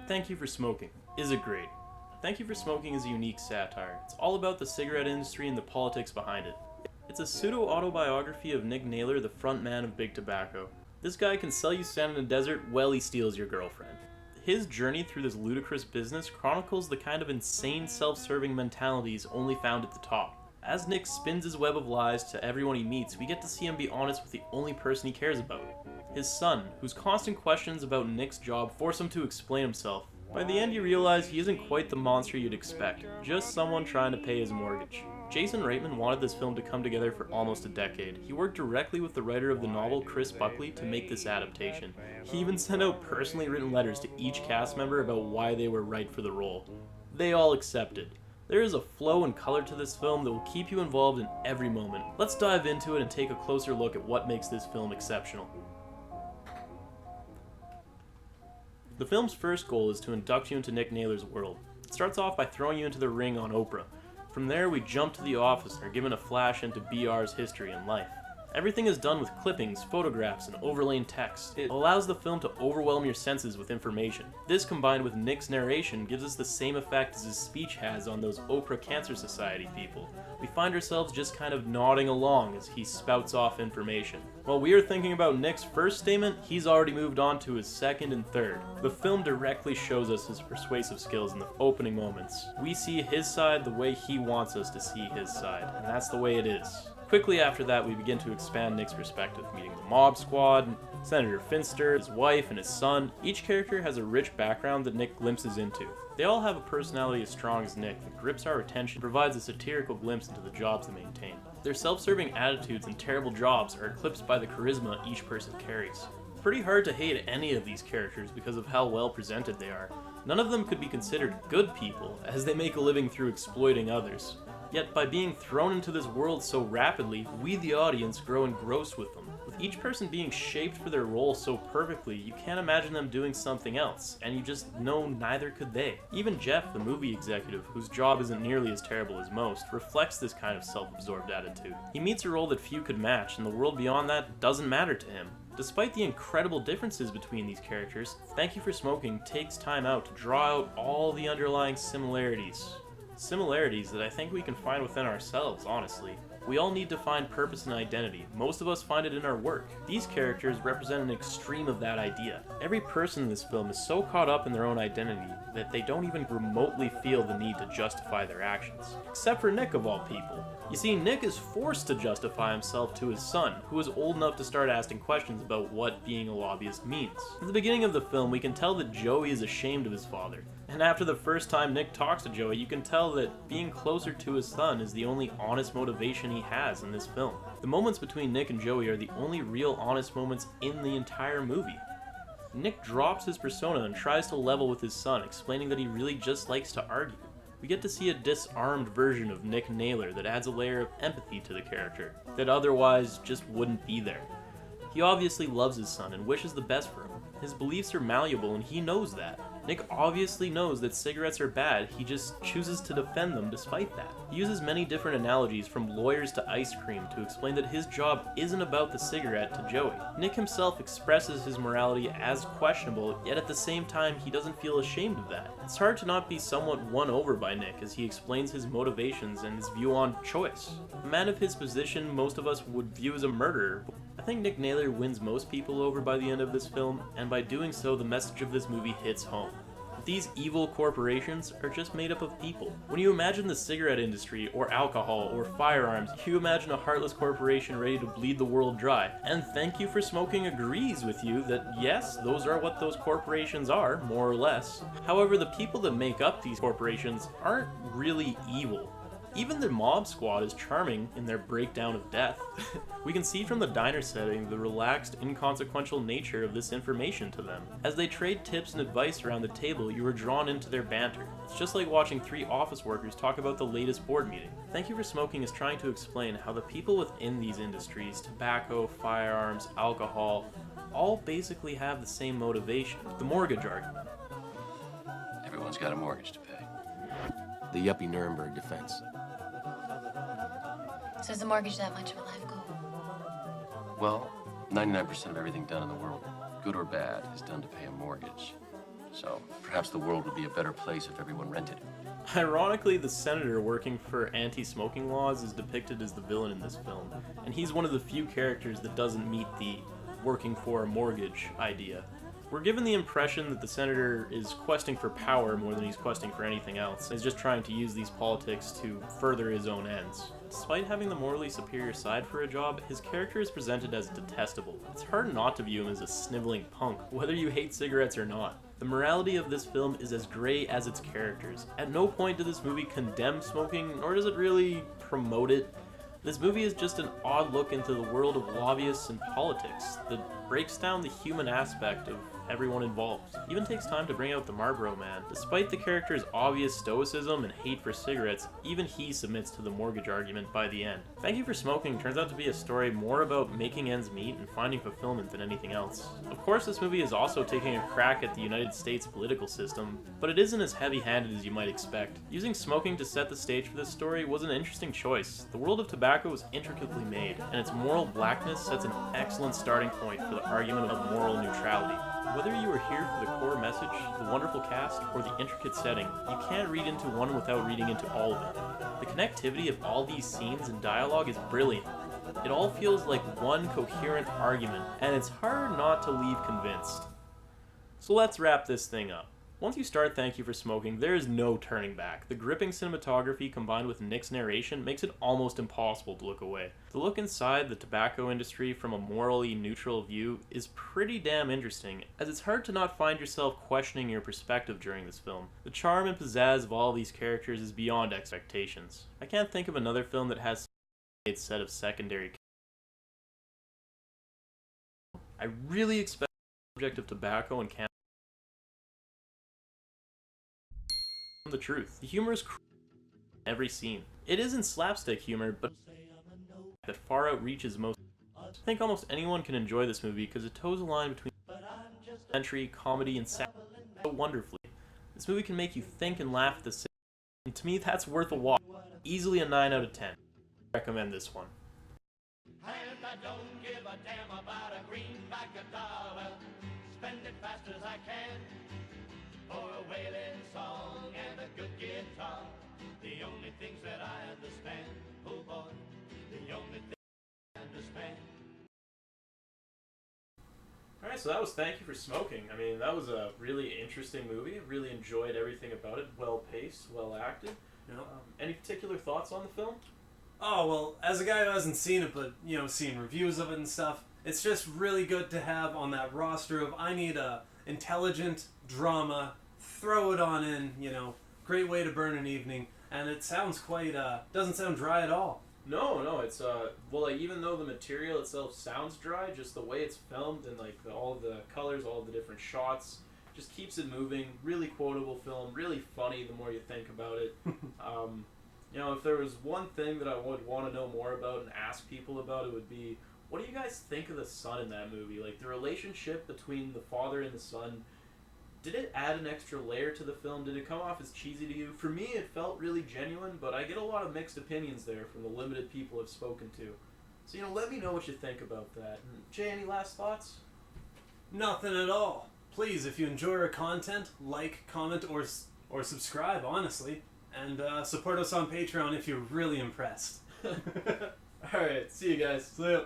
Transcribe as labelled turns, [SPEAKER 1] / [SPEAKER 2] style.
[SPEAKER 1] Thank You for Smoking is it great. Thank You for Smoking is a unique satire. It's all about the cigarette industry and the politics behind it. It's a pseudo-autobiography of Nick Naylor, the front man of Big Tobacco. This guy can sell you sand in a desert while he steals your girlfriend. His journey through this ludicrous business chronicles the kind of insane self-serving mentalities only found at the top. As Nick spins his web of lies to everyone he meets, we get to see him be honest with the only person he cares about, his son, whose constant questions about Nick's job force him to explain himself. By the end you realize he isn't quite the monster you'd expect, just someone trying to pay his mortgage. Jason Reitman wanted this film to come together for almost a decade. He worked directly with the writer of the novel, Chris Buckley, to make this adaptation. He even sent out personally written letters to each cast member about why they were right for the role. They all accepted. There is a flow and color to this film that will keep you involved in every moment. Let's dive into it and take a closer look at what makes this film exceptional. The film's first goal is to induct you into Nick Naylor's world. It starts off by throwing you into the ring on Oprah. From there, we jump to the office and are given a flash into BR's history and life. Everything is done with clippings, photographs, and overlaid text. It allows the film to overwhelm your senses with information. This, combined with Nick's narration, gives us the same effect as his speech has on those Oprah Cancer Society people. We find ourselves just kind of nodding along as he spouts off information. While we are thinking about Nick's first statement, he's already moved on to his second and third. The film directly shows us his persuasive skills in the opening moments. We see his side the way he wants us to see his side, and that's the way it is. Quickly after that, we begin to expand Nick's perspective, meeting the mob squad, Senator Finster, his wife, and his son. Each character has a rich background that Nick glimpses into. They all have a personality as strong as Nick that grips our attention and provides a satirical glimpse into the jobs they maintain. Their self-serving attitudes and terrible jobs are eclipsed by the charisma each person carries. It's pretty hard to hate any of these characters because of how well presented they are. None of them could be considered good people, as they make a living through exploiting others. Yet by being thrown into this world so rapidly, we the audience grow engrossed with them. With each person being shaped for their role so perfectly, you can't imagine them doing something else, and you just know neither could they. Even Jeff, the movie executive, whose job isn't nearly as terrible as most, reflects this kind of self-absorbed attitude. He meets a role that few could match, and the world beyond that doesn't matter to him. Despite the incredible differences between these characters, Thank You for Smoking takes time out to draw out all the underlying similarities. Similarities that I think we can find within ourselves, honestly. We all need to find purpose and identity. Most of us find it in our work. These characters represent an extreme of that idea. Every person in this film is so caught up in their own identity that they don't even remotely feel the need to justify their actions. Except for Nick, of all people. You see, Nick is forced to justify himself to his son, who is old enough to start asking questions about what being a lobbyist means. At the beginning of the film, we can tell that Joey is ashamed of his father. And after the first time Nick talks to Joey, you can tell that being closer to his son is the only honest motivation he has in this film. The moments between Nick and Joey are the only real honest moments in the entire movie. Nick drops his persona and tries to level with his son, explaining that he really just likes to argue. We get to see a disarmed version of Nick Naylor that adds a layer of empathy to the character that otherwise just wouldn't be there. He obviously loves his son and wishes the best for him. His beliefs are malleable and he knows that. Nick obviously knows that cigarettes are bad, he just chooses to defend them despite that. He uses many different analogies from lawyers to ice cream to explain that his job isn't about the cigarette to Joey. Nick himself expresses his morality as questionable, yet at the same time he doesn't feel ashamed of that. It's hard to not be somewhat won over by Nick as he explains his motivations and his view on choice. A man of his position most of us would view as a murderer. I think Nick Naylor wins most people over by the end of this film, and by doing so the message of this movie hits home. These evil corporations are just made up of people. When you imagine the cigarette industry, or alcohol, or firearms, you imagine a heartless corporation ready to bleed the world dry. And Thank You for Smoking agrees with you that yes, those are what those corporations are, more or less. However, the people that make up these corporations aren't really evil. Even the mob squad is charming in their breakdown of death. We can see from the diner setting the relaxed, inconsequential nature of this information to them. As they trade tips and advice around the table, you are drawn into their banter. It's just like watching three office workers talk about the latest board meeting. Thank You for Smoking is trying to explain how the people within these industries, tobacco, firearms, alcohol, all basically have the same motivation, the mortgage argument.
[SPEAKER 2] Everyone's got a mortgage to pay.
[SPEAKER 3] The yuppie Nuremberg defense.
[SPEAKER 4] So is the mortgage that much of a life goal?
[SPEAKER 2] Well, 99% of everything done in the world, good or bad, is done to pay a mortgage. So perhaps the world would be a better place if everyone rented.
[SPEAKER 1] Ironically, the senator working for anti-smoking laws is depicted as the villain in this film, and he's one of the few characters that doesn't meet the working for a mortgage idea. We're given the impression that the senator is questing for power more than he's questing for anything else. He's just trying to use these politics to further his own ends. Despite having the morally superior side for a job, his character is presented as detestable. It's hard not to view him as a sniveling punk, whether you hate cigarettes or not. The morality of this film is as gray as its characters. At no point does this movie condemn smoking, nor does it really promote it. This movie is just an odd look into the world of lobbyists and politics that breaks down the human aspect of everyone involved. It even takes time to bring out the Marlboro Man. Despite the character's obvious stoicism and hate for cigarettes, even he submits to the mortgage argument by the end. Thank You for Smoking turns out to be a story more about making ends meet and finding fulfillment than anything else. Of course, this movie is also taking a crack at the United States political system, but it isn't as heavy-handed as you might expect. Using smoking to set the stage for this story was an interesting choice. The world of tobacco is intricately made, and its moral blackness sets an excellent starting point for the argument of moral neutrality. Whether you are here for the core message, the wonderful cast, or the intricate setting, you can't read into one without reading into all of it. The connectivity of all these scenes and dialogue is brilliant. It all feels like one coherent argument, and it's hard not to leave convinced. So let's wrap this thing up. Once you start Thank You for Smoking, there is no turning back. The gripping cinematography combined with Nick's narration makes it almost impossible to look away. The look inside the tobacco industry from a morally neutral view is pretty damn interesting, as it's hard to not find yourself questioning your perspective during this film. The charm and pizzazz of all these characters is beyond expectations. I can't think of another film that has a set of secondary. I really expect the subject of tobacco and cannabis the truth. The humor is in every scene. It isn't slapstick humor, but that far outreaches most. I think almost anyone can enjoy this movie because it toes a line between century, comedy, and satire so wonderfully. This movie can make you think and laugh at the same time, and to me that's worth a watch. Easily a 9 out of 10. I recommend this one.
[SPEAKER 5] And I don't give a damn about a greenback $1. Spend it fast as I can for a wailing song and a good guitar. The only things that I understand, oh boy, the only things I understand.
[SPEAKER 1] Alright, so that was Thank You for Smoking. I mean, that was a really interesting movie. I really enjoyed everything about it. Well paced, well acted. Any particular thoughts on the film?
[SPEAKER 6] Oh, well, as a guy who hasn't seen it, but, seen reviews of it and stuff, it's just really good to have on that roster of, I need a intelligent drama, throw it on in, great way to burn an evening, and it sounds quite, doesn't sound dry at all.
[SPEAKER 1] No, it's, even though the material itself sounds dry, just the way it's filmed and, all the colors, all the different shots, just keeps it moving. Really quotable film, really funny the more you think about it. If there was one thing that I would want to know more about and ask people about, it would be, what do you guys think of the son in that movie? Like, the relationship between the father and the son, did it add an extra layer to the film? Did it come off as cheesy to you? For me, it felt really genuine, but I get a lot of mixed opinions there from the limited people I've spoken to. So, let me know what you think about that. Jay, any last thoughts?
[SPEAKER 6] Nothing at all. Please, if you enjoy our content, like, comment, or subscribe, honestly. And support us on Patreon if you're really impressed.
[SPEAKER 1] Alright, see you guys.
[SPEAKER 6] See ya.